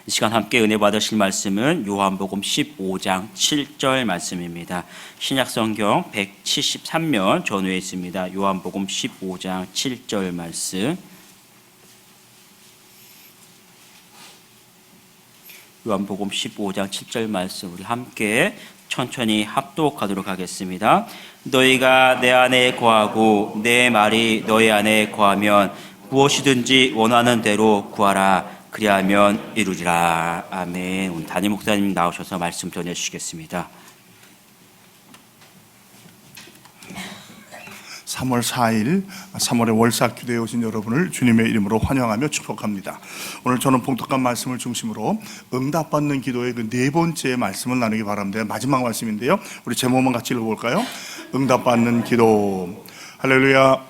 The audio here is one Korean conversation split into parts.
이 시간 함께 은혜 받으실 말씀은 요한복음 15장 7절 말씀입니다. 신약성경 173면 전후에 있습니다. 요한복음 15장 7절 말씀. 요한복음 15장 7절 말씀 우리 함께 천천히 합독하도록 하겠습니다. 너희가 내 안에 거하고 내 말이 너희 안에 거하면 무엇이든지 원하는 대로 구하라. 그리하면 이루리라. 아멘. 오늘 담임 목사님 나오셔서 말씀 전해주시겠습니다. 3월 4일 3월의 월삭 기도에 오신 여러분을 주님의 이름으로 환영하며 축복합니다. 오늘 저는 봉독한 말씀을 중심으로 응답받는 기도의 그 네 번째 말씀을 나누기 바랍니다. 마지막 말씀인데요, 우리 제목만 같이 읽어볼까요? 응답받는 기도. 할렐루야.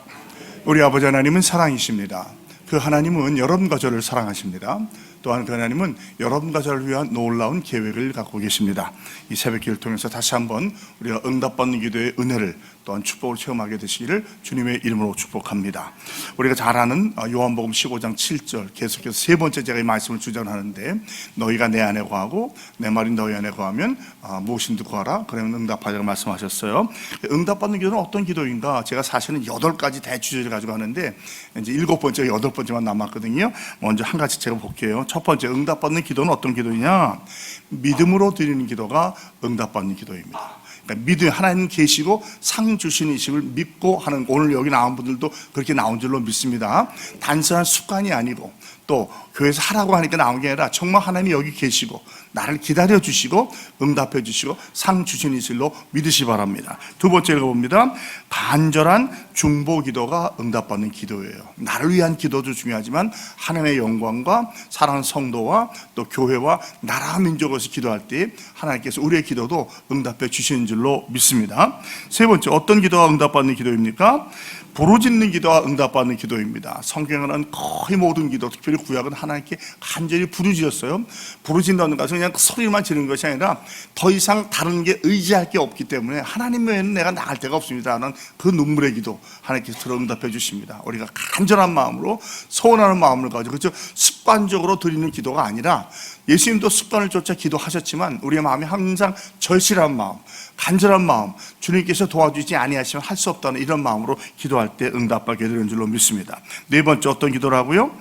우리 아버지 하나님은 사랑이십니다. 그 하나님은 여러분과 저를 사랑하십니다. 또한 그 하나님은 여러분과 저를 위한 놀라운 계획을 갖고 계십니다. 이 새벽기를 통해서 다시 한번 우리가 응답받는 기도의 은혜를 또한 축복을 체험하게 되시기를 주님의 이름으로 축복합니다. 우리가 잘 아는 요한복음 15장 7절 계속해서 세 번째 제가 이 말씀을 주장하는데, 너희가 내 안에 거하고 내 말이 너희 안에 거하면 무엇인지 구하라. 그러면 응답하자고 말씀하셨어요. 응답받는 기도는 어떤 기도인가? 제가 사실은 8가지 대주제를 가지고 하는데 이제 7번째, 8번째만 남았거든요. 먼저 한 가지 제가 볼게요. 첫 번째, 응답받는 기도는 어떤 기도냐? 믿음으로 드리는 기도가 응답받는 기도입니다. 그러니까 믿음, 하나님 계시고 상 주시는 이심을 믿고 하는, 오늘 여기 나온 분들도 그렇게 나온 줄로 믿습니다. 단순한 습관이 아니고 또 교회에서 하라고 하니까 나온 게 아니라 정말 하나님이 여기 계시고 나를 기다려 주시고 응답해 주시고 상 주시는 이실로 믿으시 바랍니다. 두 번째 읽어봅니다. 간절한 중보 기도가 응답받는 기도예요. 나를 위한 기도도 중요하지만 하나님의 영광과 사랑하는 성도와 또 교회와 나라 민족에서 기도할 때 하나님께서 우리의 기도도 응답해 주시는 줄로 믿습니다. 세 번째, 어떤 기도가 응답받는 기도입니까? 부르짖는 기도와 응답받는 기도입니다. 성경에는 거의 모든 기도, 특별히 구약은 하나님께 간절히 부르짖었어요. 부르짖는 것은 그냥 소리만 지르는 것이 아니라 더 이상 다른 게 의지할 게 없기 때문에 하나님 외에는 내가 나갈 데가 없습니다 하는 그 눈물의 기도 하나님께서 들어 응답해 주십니다. 우리가 간절한 마음으로 소원하는 마음을 가지고, 그렇죠? 습관적으로 드리는 기도가 아니라, 예수님도 습관을 쫓아 기도하셨지만 우리의 마음이 항상 절실한 마음, 간절한 마음, 주님께서 도와주지 아니하시면 할 수 없다는 이런 마음으로 기도할 때 응답받게 되는 줄로 믿습니다. 네 번째, 어떤 기도라고요?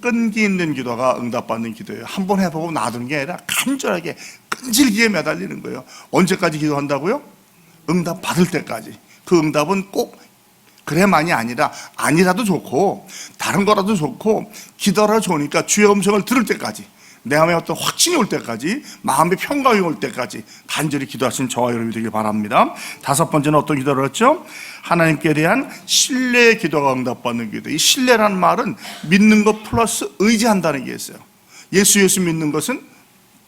끈기 있는 기도가 응답받는 기도예요. 한번 해보고 놔두는 게 아니라 간절하게 끈질기게 매달리는 거예요. 언제까지 기도한다고요? 응답 받을 때까지. 그 응답은 꼭 그래만이 아니라, 아니라도 좋고 다른 거라도 좋고 기도라 좋으니까 주의 음성을 들을 때까지, 내 마음에 어떤 확신이 올 때까지, 마음의 평강이 올 때까지 간절히 기도하신 저와 여러분이 되길 바랍니다. 다섯 번째는 어떤 기도를 했죠? 하나님께 대한 신뢰의 기도가 응답받는 기도. 이 신뢰라는 말은 믿는 것 플러스 의지한다는 게 있어요. 예수 믿는 것은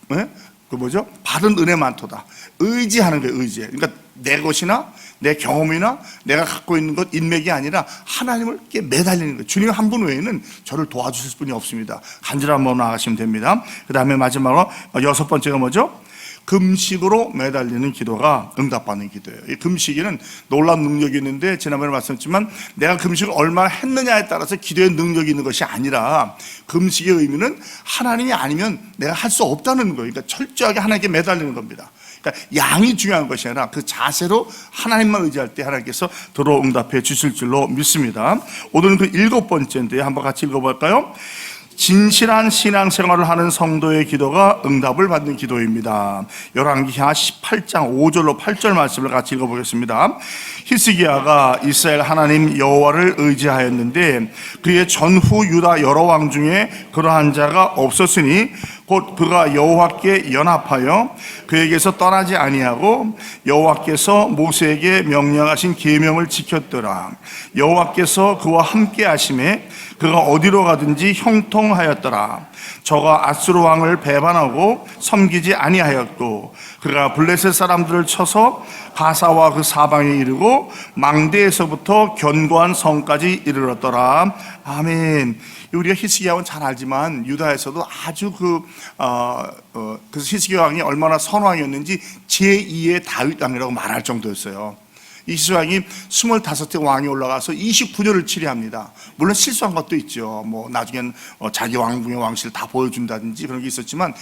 그 뭐죠? 받은 은혜 많도다. 의지하는 거예요. 의지. 그러니까 내 것이나 내 경험이나 내가 갖고 있는 것, 인맥이 아니라 하나님을 매달리는 거예요. 주님 한 분 외에는 저를 도와주실 분이 없습니다. 간절한 마음으로 나가시면 됩니다. 그 다음에 마지막으로 여섯 번째가 뭐죠? 금식으로 매달리는 기도가 응답받는 기도예요. 이 금식에는 놀라운 능력이 있는데, 지난번에 말씀드렸지만 내가 금식을 얼마나 했느냐에 따라서 기도의 능력이 있는 것이 아니라, 금식의 의미는 하나님이 아니면 내가 할 수 없다는 거예요. 그러니까 철저하게 하나님께 매달리는 겁니다. 그러니까 양이 중요한 것이 아니라 그 자세로 하나님만 의지할 때 하나님께서 들어 응답해 주실 줄로 믿습니다. 오늘은 그 7번째인데 한번 같이 읽어볼까요? 진실한 신앙생활을 하는 성도의 기도가 응답을 받는 기도입니다. 열왕기하 18장 5절로 8절 말씀을 같이 읽어보겠습니다. 히스기야가 이스라엘 하나님 여호와를 의지하였는데 그의 전후 유다 여러 왕 중에 그러한 자가 없었으니 곧 그가 여호와께 연합하여 그에게서 떠나지 아니하고 여호와께서 모세에게 명령하신 계명을 지켰더라. 여호와께서 그와 함께 하심에 그가 어디로 가든지 형통하였더라. 저가 아수르 왕을 배반하고 섬기지 아니하였고 그가 블레셋 사람들을 쳐서 가사와 그 사방에 이르고 망대에서부터 견고한 성까지 이르렀더라. 아멘. 우리가 히스기야 왕은 잘 알지만 유다에서도 아주 그래서 히스기야 왕이 얼마나 선왕이었는지 제2의 다윗 왕이라고 말할 정도였어요. 이시왕이 25대 왕이 올라가서 29년을 치리합니다. 물론 실수한 것도 있죠. 뭐 나중엔 자기 왕궁의 왕실을 다 보여준다든지 그런 게 있었지만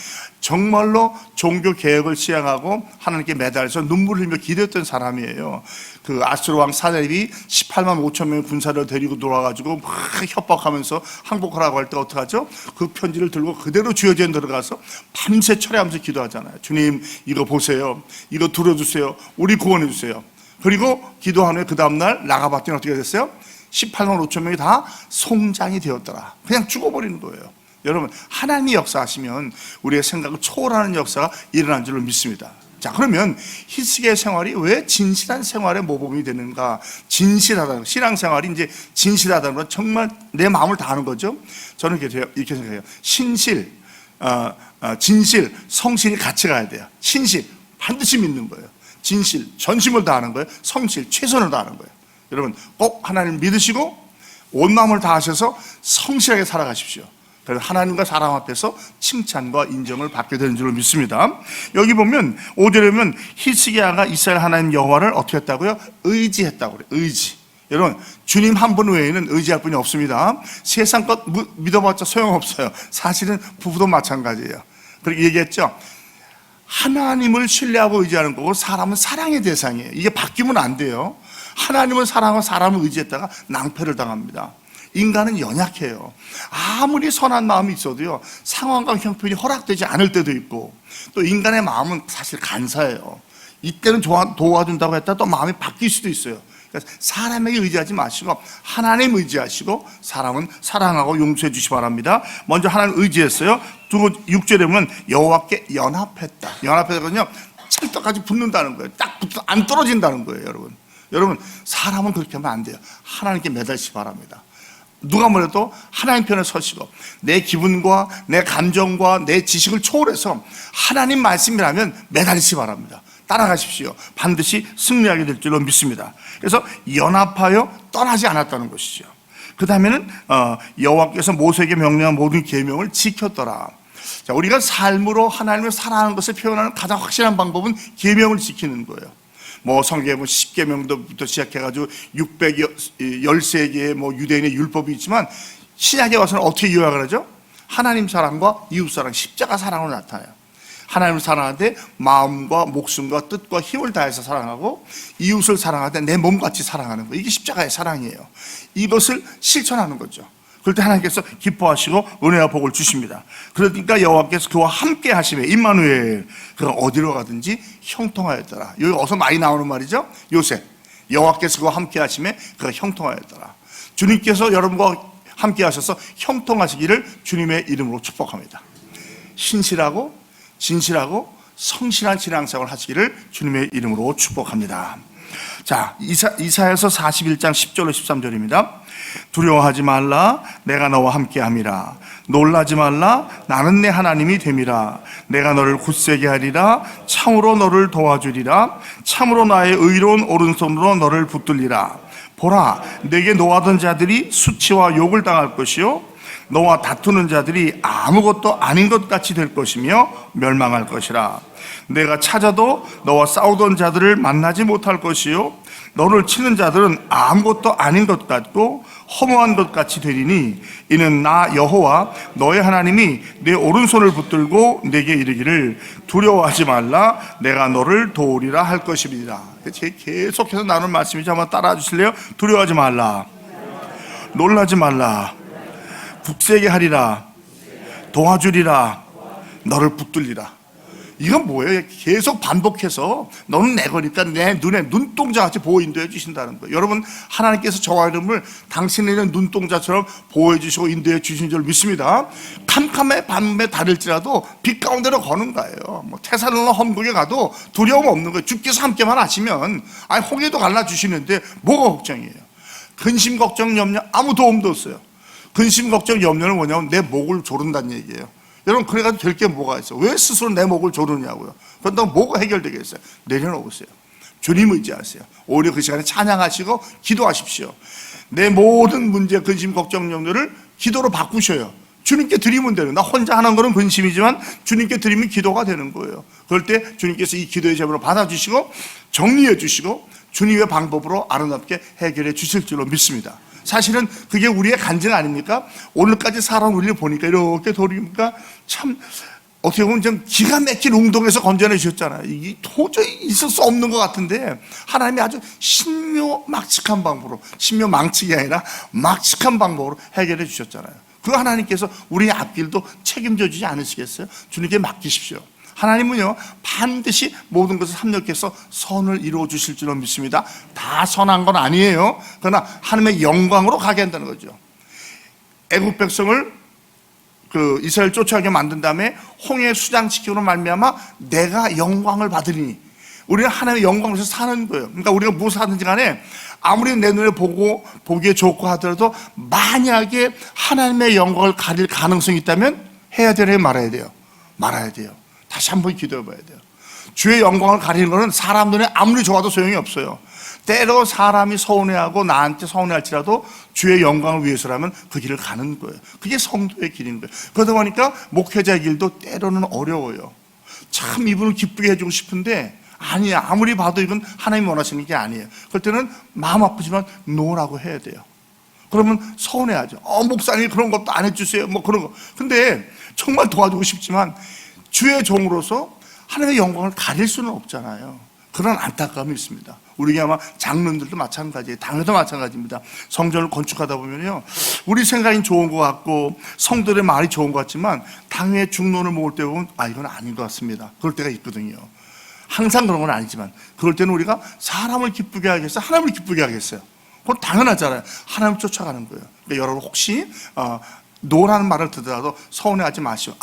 정말로 종교 개혁을 시행하고 하나님께 매달려서 눈물을 흘리며 기도했던 사람이에요. 그 아수르 왕 사렙이 18만 5천 명의 군사를 데리고 돌아가지고 막 협박하면서 항복하라고 할 때 어떡하죠? 그 편지를 들고 그대로 주여지에 들어가서 밤새 철회하면서 기도하잖아요. 주님 이거 보세요. 이거 들어주세요. 우리 구원해 주세요. 그리고 기도한 후에 그 다음날 나가봤더니 어떻게 됐어요? 18만 5천 명이 다 송장이 되었더라. 그냥 죽어버리는 거예요. 여러분, 하나님이 역사하시면 우리의 생각을 초월하는 역사가 일어난 줄로 믿습니다. 자, 그러면 히스기야의 생활이 왜 진실한 생활의 모범이 되는가? 진실하다는, 신앙생활이 이제 진실하다는 건 정말 내 마음을 다하는 거죠. 저는 이렇게 생각해요. 신실, 진실, 성실이 같이 가야 돼요. 신실, 반드시 믿는 거예요. 진실, 전심을 다하는 거예요. 성실, 최선을 다하는 거예요. 여러분, 꼭 하나님을 믿으시고 온 마음을 다하셔서 성실하게 살아가십시오. 그래서 하나님과 사람 앞에서 칭찬과 인정을 받게 되는 줄로 믿습니다. 여기 보면 5절에 보면 히스기야가 이스라엘 하나님 여호와를 어떻게 했다고요? 의지했다고 그래요. 의지. 여러분, 주님 한 분 외에는 의지할 분이 없습니다. 세상 것 믿어봤자 소용없어요. 사실은 부부도 마찬가지예요. 그렇게 얘기했죠. 하나님을 신뢰하고 의지하는 거고 사람은 사랑의 대상이에요. 이게 바뀌면 안 돼요. 하나님을 사랑하고 사람을 의지했다가 낭패를 당합니다. 인간은 연약해요. 아무리 선한 마음이 있어도요, 상황과 형편이 허락되지 않을 때도 있고, 또 인간의 마음은 사실 간사해요. 이때는 도와준다고 했다 또 마음이 바뀔 수도 있어요. 그러니까 사람에게 의지하지 마시고 하나님 의지하시고 사람은 사랑하고 용서해 주시기 바랍니다. 먼저 하나님 의지했어요. 두고 6절에 보면 여호와께 연합했다. 연합했거든요. 찰떡까지 붙는다는 거예요. 딱 붙어 안 떨어진다는 거예요, 여러분. 여러분, 사람은 그렇게 하면 안 돼요. 하나님께 매달리시기 바랍니다. 누가 뭐래도 하나님 편에 서시고 내 기분과 내 감정과 내 지식을 초월해서 하나님 말씀이라면 매달리시기 바랍니다. 따라가십시오. 반드시 승리하게 될 줄로 믿습니다. 그래서 연합하여 떠나지 않았다는 것이죠. 그 다음에는 여호와께서 모세에게 명령한 모든 계명을 지켰더라. 자, 우리가 삶으로 하나님을 사랑하는 것을 표현하는 가장 확실한 방법은 계명을 지키는 거예요. 뭐 성경에 10계명부터 시작해가지고 613개의 뭐 유대인의 율법이 있지만 신약에 와서는 어떻게 요약을 하죠? 하나님 사랑과 이웃 사랑, 십자가 사랑으로 나타나요. 하나님을 사랑하되 마음과 목숨과 뜻과 힘을 다해서 사랑하고 이웃을 사랑하되 내 몸같이 사랑하는 거, 이게 십자가의 사랑이에요. 이것을 실천하는 거죠. 그럴 때 하나님께서 기뻐하시고 은혜와 복을 주십니다. 그러니까 여호와께서 그와 함께 하시매 임마누엘, 그가 어디로 가든지 형통하였더라. 여기 어서 많이 나오는 말이죠. 요셉, 여호와께서 그와 함께 하시매 그가 형통하였더라. 주님께서 여러분과 함께 하셔서 형통하시기를 주님의 이름으로 축복합니다. 신실하고 진실하고 성실한 신앙생활을 하시기를 주님의 이름으로 축복합니다. 자, 이사야서 41장 10절로 13절입니다. 두려워하지 말라, 내가 너와 함께함이라. 놀라지 말라, 나는 내 하나님이 됨이라. 내가 너를 굳세게 하리라. 참으로 너를 도와주리라. 참으로 나의 의로운 오른손으로 너를 붙들리라. 보라, 내게 노하던 자들이 수치와 욕을 당할 것이요 너와 다투는 자들이 아무것도 아닌 것 같이 될 것이며 멸망할 것이라. 내가 찾아도 너와 싸우던 자들을 만나지 못할 것이요 너를 치는 자들은 아무것도 아닌 것 같고 허무한 것 같이 되리니 이는 나 여호와 너의 하나님이 내 오른손을 붙들고 내게 이르기를 두려워하지 말라, 내가 너를 도우리라 할 것입니다. 계속해서 나누는 말씀이죠. 한번 따라와 주실래요? 두려워하지 말라, 놀라지 말라, 굳세게 하리라, 도와주리라, 너를 붙들리라. 이건 뭐예요? 계속 반복해서 너는 내 거니까 내 눈에 눈동자같이 보호 인도해 주신다는 거예요. 여러분, 하나님께서 저와 여러분을 당신의 눈동자처럼 보호해 주시고 인도해 주신 줄 믿습니다. 캄캄해 밤에 다를지라도 빛 가운데로 거는 거예요. 뭐 테살로나 험국에 가도 두려움 없는 거예요. 주께서 함께만 하시면 홍해도 갈라주시는데 뭐가 걱정이에요? 근심, 걱정, 염려 아무 도움도 없어요. 근심, 걱정, 염려는 뭐냐면 내 목을 조른다는 얘기예요. 여러분, 그래가지고 될 게 뭐가 있어요? 왜 스스로 내 목을 조르냐고요? 그런다고 뭐가 해결되겠어요? 내려놓으세요. 주님 의지하세요. 오히려 그 시간에 찬양하시고 기도하십시오. 내 모든 문제, 근심, 걱정, 염려를 기도로 바꾸셔요. 주님께 드리면 되는, 나 혼자 하는 거는 근심이지만 주님께 드리면 기도가 되는 거예요. 그럴 때 주님께서 이 기도의 제물을 받아주시고 정리해 주시고 주님의 방법으로 아름답게 해결해 주실 줄로 믿습니다. 사실은 그게 우리의 간증 아닙니까? 오늘까지 살아온 우리를 보니까 이렇게 돌이니까 참 어떻게 보면 좀 기가 막힌 운동에서 건져내 주셨잖아요. 이게 도저히 있을 수 없는 것 같은데 하나님이 아주 신묘막측한 방법으로, 신묘망측이 아니라 막측한 방법으로 해결해 주셨잖아요. 그 하나님께서 우리의 앞길도 책임져 주지 않으시겠어요? 주님께 맡기십시오. 하나님은요 반드시 모든 것을 합력해서 선을 이루어 주실 줄로 믿습니다. 다 선한 건 아니에요. 그러나 하나님의 영광으로 가게 한다는 거죠. 애국 백성을 이스라엘 쫓아가게 만든 다음에 홍해 수장시키고로 말미암아 내가 영광을 받으리니, 우리는 하나님의 영광에서 사는 거예요. 그러니까 우리가 무엇을 하든지 간에 아무리 내 눈에 보기에 좋고 하더라도 만약에 하나님의 영광을 가릴 가능성이 있다면 해야 되나요, 말아야 돼요? 말아야 돼요. 다시 한번 기도해 봐야 돼요. 주의 영광을 가리는 것은 사람 눈에 아무리 좋아도 소용이 없어요. 때로 사람이 서운해하고 나한테 서운해할지라도 주의 영광을 위해서라면 그 길을 가는 거예요. 그게 성도의 길인 거예요. 그러다 보니까 목회자의 길도 때로는 어려워요. 참 이분을 기쁘게 해주고 싶은데 아니야, 아무리 봐도 이건 하나님이 원하시는 게 아니에요. 그럴 때는 마음 아프지만 노라고 해야 돼요. 그러면 서운해하죠. 목사님 그런 것도 안 해주세요, 뭐 그런 거. 근데 정말 도와주고 싶지만 주의 종으로서 하나님의 영광을 가릴 수는 없잖아요. 그런 안타까움이 있습니다. 우리 아마 장로들도 마찬가지예요. 당회도 마찬가지입니다. 성전을 건축하다 보면요, 우리 생각이 좋은 것 같고 성도들의 말이 좋은 것 같지만 당회 중론을 모을 때 보면 이건 아닌 것 같습니다. 그럴 때가 있거든요. 항상 그런 건 아니지만 그럴 때는 우리가 사람을 기쁘게 하겠어요, 하나님을 기쁘게 하겠어요? 그건 당연하잖아요. 하나님을 쫓아가는 거예요. 그러니까 여러분 혹시 노라는 말을 듣더라도 서운해하지 마시오.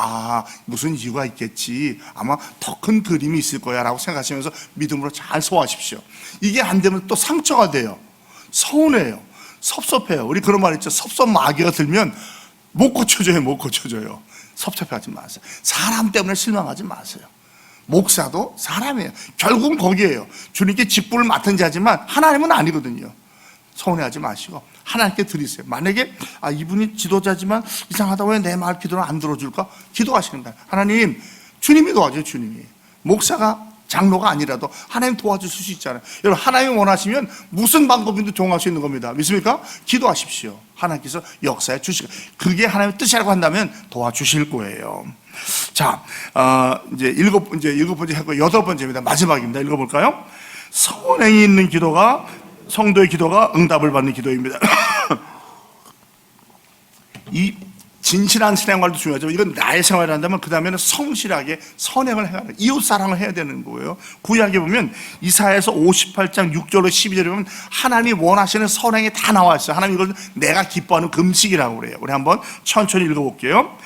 무슨 이유가 있겠지, 아마 더 큰 그림이 있을 거야 라고 생각하시면서 믿음으로 잘 소화하십시오. 이게 안 되면 또 상처가 돼요. 서운해요. 섭섭해요. 우리 그런 말 있죠. 섭섭 마귀가 들면 못 고쳐줘요. 못 고쳐줘요. 섭섭해하지 마세요. 사람 때문에 실망하지 마세요. 목사도 사람이에요. 결국은 거기에요. 주님께 직분을 맡은 자지만 하나님은 아니거든요. 서운해하지 마시고 하나님께 드리세요. 만약에 이분이 지도자지만 이상하다, 왜 내 말 기도를 안 들어줄까? 기도하시는 거예요. 하나님, 주님이 도와줘요. 주님이. 목사가 장로가 아니라도 하나님 도와주실 수 있잖아요. 여러분, 하나님이 원하시면 무슨 방법인도 동할 수 있는 겁니다. 믿습니까? 기도하십시오. 하나님께서 역사해 주시고, 그게 하나님의 뜻이라고 한다면 도와주실 거예요. 자, 이제 일곱 번째 하고 여덟 번째입니다. 마지막입니다. 읽어볼까요? 선행이 있는 기도가, 성도의 기도가 응답을 받는 기도입니다. 이 진실한 생활도 중요하죠. 이건 나의 생활을 한다면 그 다음에는 성실하게 선행을 해야 돼요. 이웃사랑을 해야 되는 거예요. 구약에 보면 이사야에서 58장 6절로 12절에 보면 하나님이 원하시는 선행이 다 나와 있어요. 하나님 이걸 내가 기뻐하는 금식이라고 그래요. 우리 한번 천천히 읽어볼게요.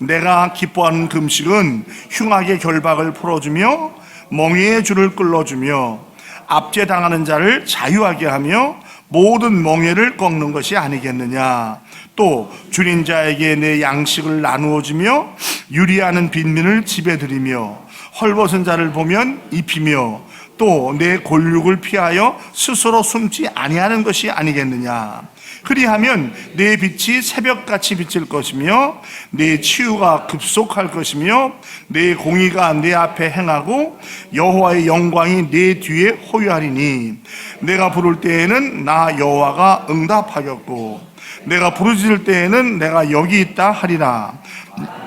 내가 기뻐하는 금식은 흉악의 결박을 풀어주며 멍에의 줄을 끌어주며 압제당하는 자를 자유하게 하며 모든 멍에를 꺾는 것이 아니겠느냐. 또 줄인 자에게 내 양식을 나누어 주며 유리하는 빈민을 집에 들이며 헐벗은 자를 보면 입히며 또 내 골육을 피하여 스스로 숨지 아니하는 것이 아니겠느냐. 그리하면 내 빛이 새벽같이 비칠 것이며 내 치유가 급속할 것이며 내 공의가 내 앞에 행하고 여호와의 영광이 내 뒤에 호유하리니 내가 부를 때에는 나 여호와가 응답하겠고 내가 부르짖을 때에는 내가 여기 있다 하리라.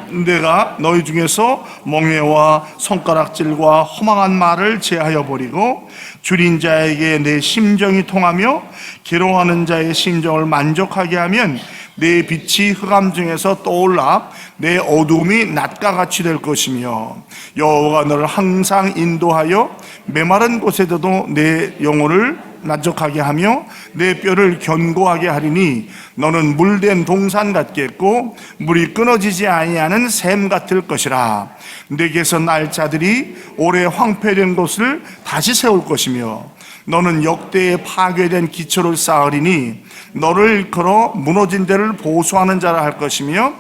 내가 너희 중에서 멍에와 손가락질과 허망한 말을 제하여 버리고 줄인 자에게 내 심정이 통하며 괴로워하는 자의 심정을 만족하게 하면 내 빛이 흑암 중에서 떠올라 내 어두움이 낮과 같이 될 것이며 여호와가 너를 항상 인도하여 메마른 곳에서도 내 영혼을 만족하게 하며 내 뼈를 견고하게 하리니 너는 물된 동산 같겠고 물이 끊어지지 아니하는 샘 같을 것이라. 내게서 날 자들이 오래 황폐된 곳을 다시 세울 것이며 너는 역대에 파괴된 기초를 쌓으리니 너를 걸어 무너진 데를 보수하는 자라 할 것이며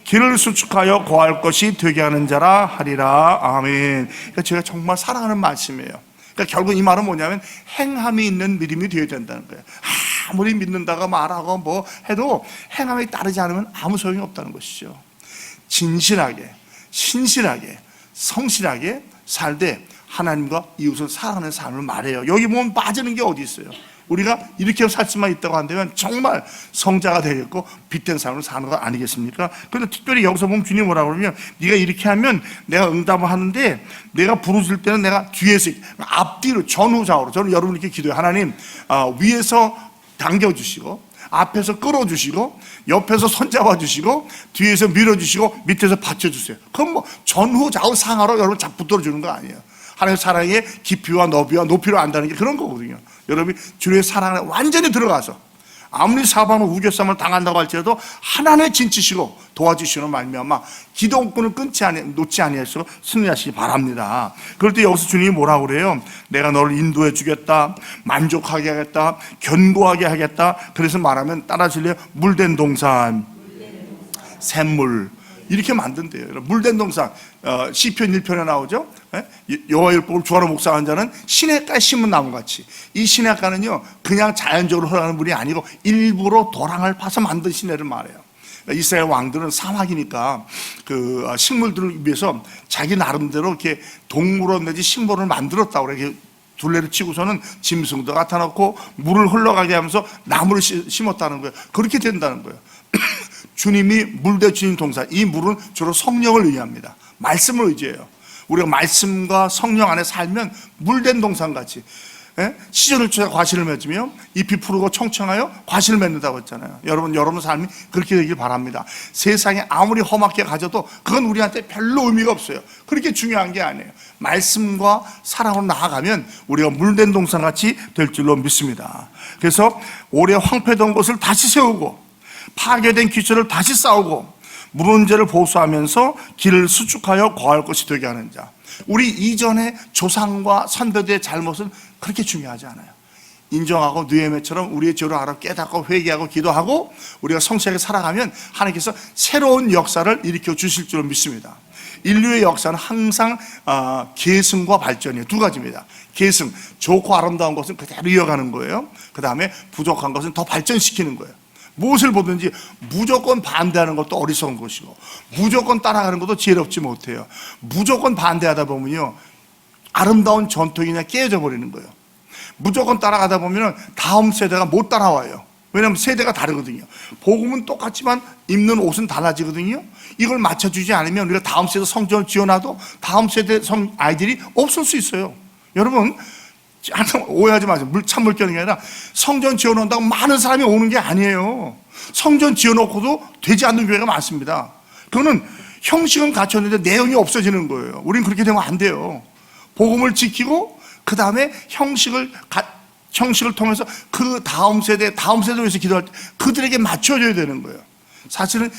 길을 수축하여 거할 것이 되게 하는 자라 하리라. 아멘. 그러니까 제가 정말 사랑하는 말씀이에요. 그러니까 결국 이 말은 뭐냐면 행함이 있는 믿음이 되어야 된다는 거예요. 아무리 믿는다가 말하고 뭐 해도 행함이 따르지 않으면 아무 소용이 없다는 것이죠. 진실하게, 신실하게, 성실하게 살되 하나님과 이웃을 사랑하는 삶을 말해요. 여기 보면 빠지는 게 어디 있어요? 우리가 이렇게 살 수만 있다고 한다면 정말 성자가 되겠고 빛된 삶을 사는 거 아니겠습니까? 그런데 특별히 여기서 보면 주님이 뭐라고 그러면 네가 이렇게 하면 내가 응답을 하는데 내가 부르실 때는 내가 뒤에서 앞뒤로 전후좌우로 저는 여러분께 기도해요. 하나님 위에서 당겨주시고 앞에서 끌어주시고 옆에서 손잡아주시고 뒤에서 밀어주시고 밑에서 받쳐주세요. 그럼 뭐 전후좌우 상하로 여러분 쫙 붙들어주는 거 아니에요. 하나님의 사랑의 깊이와 너비와 높이로 안다는 게 그런 거거든요. 여러분이 주의 사랑에 완전히 들어가서 아무리 사방으로 우겨쌈을 당한다고 할지라도 하나님의 진치시고 도와주시는 말미암아 기도꾼을 놓지 아니하시고 승리하시기 바랍니다. 그럴 때 여기서 주님이 뭐라고 그래요? 내가 너를 인도해 주겠다, 만족하게 하겠다, 견고하게 하겠다. 그래서 말하면 따라하실래요? 물된 동산, 샘물 이렇게 만든대요. 물된 동산 시편 1편에 나오죠. 여호와의 율법을 주하러 묵상한 자는 시냇가에 심은 나무같이. 이 시냇가는요 그냥 자연적으로 흘러가는 물이 아니고 일부러 도랑을 파서 만든 시내를 말해요. 이스라엘 왕들은 사막이니까 그 식물들을 위해서 자기 나름대로 이렇게 동물원 내지 식물을 만들었다고 그래요. 둘레를 치고서는 짐승도 갖다 놓고 물을 흘러가게 하면서 나무를 심었다는 거예요. 그렇게 된다는 거예요. 주님이 물대 주신 동산, 이 물은 주로 성령을 의미합니다. 말씀을 의지해요. 우리가 말씀과 성령 안에 살면 물된 동산같이 시절을 찾아 과실을 맺으며 잎이 푸르고 청청하여 과실을 맺는다고 했잖아요. 여러분 삶이 그렇게 되길 바랍니다. 세상에 아무리 험하게 가져도 그건 우리한테 별로 의미가 없어요. 그렇게 중요한 게 아니에요. 말씀과 사랑으로 나아가면 우리가 물된 동산같이 될 줄로 믿습니다. 그래서 오래 황폐된 것을 다시 세우고 파괴된 기초를 다시 쌓고 무너진 죄를 보수하면서 길을 수축하여 거할 것이 되게 하는 자. 우리 이전의 조상과 선배들의 잘못은 그렇게 중요하지 않아요. 인정하고 느헤미야처럼 우리의 죄를 알아 깨닫고 회개하고 기도하고 우리가 성실하게 살아가면 하나님께서 새로운 역사를 일으켜 주실 줄 믿습니다. 인류의 역사는 항상 계승과 발전이에요. 두 가지입니다. 계승, 좋고 아름다운 것은 그대로 이어가는 거예요. 그 다음에 부족한 것은 더 발전시키는 거예요. 무엇을 보든지 무조건 반대하는 것도 어리석은 것이고 무조건 따라가는 것도 지혜롭지 못해요. 무조건 반대하다 보면요 아름다운 전통이 그냥 깨져 버리는 거예요. 무조건 따라가다 보면 다음 세대가 못 따라와요. 왜냐하면 세대가 다르거든요. 복음은 똑같지만 입는 옷은 달라지거든요. 이걸 맞춰주지 않으면 우리가 다음 세대 성전을 지어놔도 다음 세대 아이들이 없을 수 있어요. 여러분 항상 오해하지 마세요. 찬물 껴는 게 아니라 성전 지어놓는다고 많은 사람이 오는 게 아니에요. 성전 지어놓고도 되지 않는 교회가 많습니다. 그거는 형식은 갖췄는데 내용이 없어지는 거예요. 우리는 그렇게 되면 안 돼요. 복음을 지키고 그 다음에 형식을 통해서 그 다음 세대를 위해서 기도할 때 그들에게 맞춰줘야 되는 거예요. 사실은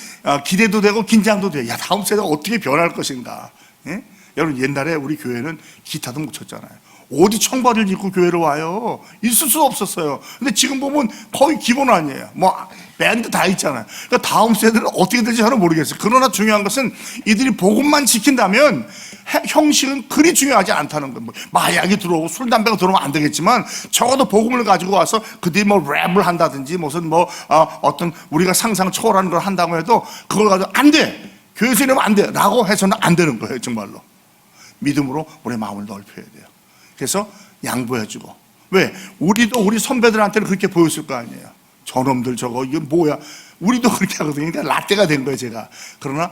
기대도 되고 긴장도 돼요. 야, 다음 세대가 어떻게 변할 것인가. 예? 여러분 옛날에 우리 교회는 기타도 못 쳤잖아요. 어디 청바지를 입고 교회로 와요? 있을 수 없었어요. 근데 지금 보면 거의 기본 아니에요. 뭐 밴드 다 있잖아요. 그러니까 다음 세대는 어떻게 될지 저는 모르겠어요. 그러나 중요한 것은 이들이 복음만 지킨다면 형식은 그리 중요하지 않다는 거예요. 뭐 마약이 들어오고 술 담배가 들어오면 안 되겠지만 적어도 복음을 가지고 와서 그들이 뭐 랩을 한다든지 무슨 어떤 우리가 상상 초월하는 걸 한다고 해도 그걸 가지고 안 돼. 교회에서 이러면 안 돼. 라고 해서는 안 되는 거예요. 정말로. 믿음으로 우리의 마음을 넓혀야 돼요. 그래서 양보해주고. 왜? 우리도 우리 선배들한테는 그렇게 보였을 거 아니에요. 저놈들 저거 이게 뭐야. 우리도 그렇게 하거든요. 그러니까 라떼가 된 거예요 제가. 그러나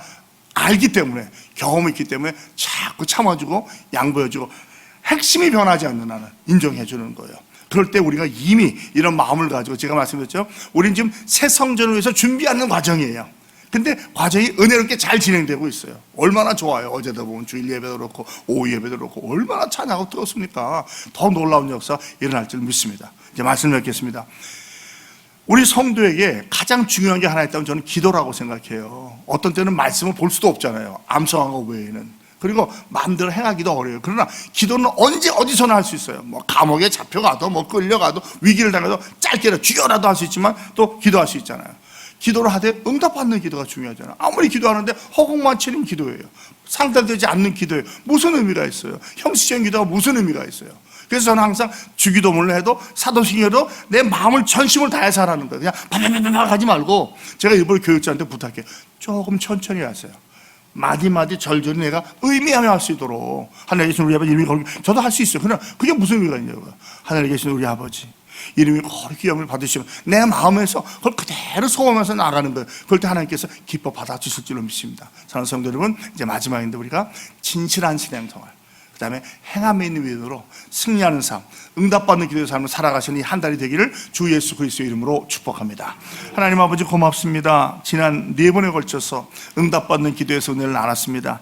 알기 때문에 경험이 있기 때문에 자꾸 참아주고 양보해주고 핵심이 변하지 않는 한은 인정해주는 거예요. 그럴 때 우리가 이미 이런 마음을 가지고 제가 말씀드렸죠. 우리는 지금 새 성전을 위해서 준비하는 과정이에요. 근데 과정이 은혜롭게 잘 진행되고 있어요. 얼마나 좋아요. 어제도 보면 주일 예배도 그렇고 오후 예배도 그렇고 얼마나 찬양하고 뜨겁습니까? 더 놀라운 역사 일어날 줄 믿습니다. 이제 말씀을 뵙겠습니다. 우리 성도에게 가장 중요한 게 하나 있다면 저는 기도라고 생각해요. 어떤 때는 말씀을 볼 수도 없잖아요. 암송한 거 외에는. 그리고 마음대로 행하기도 어려워요. 그러나 기도는 언제 어디서나 할 수 있어요. 뭐 감옥에 잡혀가도 뭐 끌려가도 위기를 당해도 짧게라도 죽여라도 할 수 있지만 또 기도할 수 있잖아요. 기도를 하되 응답받는 기도가 중요하잖아요. 아무리 기도하는데 허공만 치는 기도예요. 상달되지 않는 기도예요. 무슨 의미가 있어요? 형식적인 기도가 무슨 의미가 있어요? 그래서 저는 항상 주기도문을 해도 사도신경도 내 마음을 전심을 다해서 하라는 거예요. 그냥 바바바바 하지 말고 제가 일부러 교육자한테 부탁해요. 조금 천천히 하세요. 마디마디 절절히 내가 의미하며 할 수 있도록 하늘에 계신 우리 아버지 이름이 거룩히, 저도 할 수 있어요. 그러나 그게 무슨 의미가 있냐고요. 하늘에 계신 우리 아버지 이름이 거룩히 영을 받으시면 내 마음에서 그걸 그대로 소원하면서 나가는 거예요. 그럴 때 하나님께서 기뻐 받아주실 줄로 믿습니다. 사랑하는 성도 여러분, 이제 마지막인데 우리가 진실한 신앙생활, 그 다음에 행함에 있는 믿음으로 승리하는 삶, 응답받는 기도의 삶을 살아가시는 이 한 달이 되기를 주 예수 그리스도의 이름으로 축복합니다. 하나님 아버지 고맙습니다. 지난 4번에 걸쳐서 응답받는 기도에서 은혜를 나눴습니다.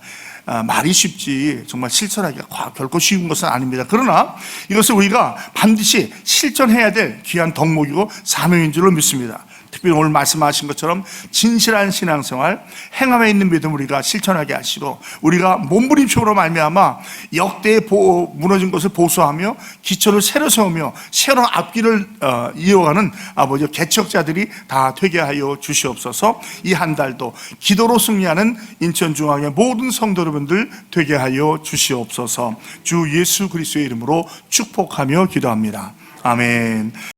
말이 쉽지 정말 실천하기가 결코 쉬운 것은 아닙니다. 그러나 이것을 우리가 반드시 실천해야 될 귀한 덕목이고 사명인 줄로 믿습니다. 특별히 오늘 말씀하신 것처럼 진실한 신앙생활, 행함에 있는 믿음 우리가 실천하게 하시고, 우리가 몸부림침으로 말미암아 역대에 무너진 것을 보수하며 기초를 새로 세우며 새로운 앞길을 이어가는 아버지 개척자들이 다 되게 하여 주시옵소서. 이 한 달도 기도로 승리하는 인천중앙의 모든 성도 여러분들 되게 하여 주시옵소서. 주 예수 그리스도의 이름으로 축복하며 기도합니다. 아멘.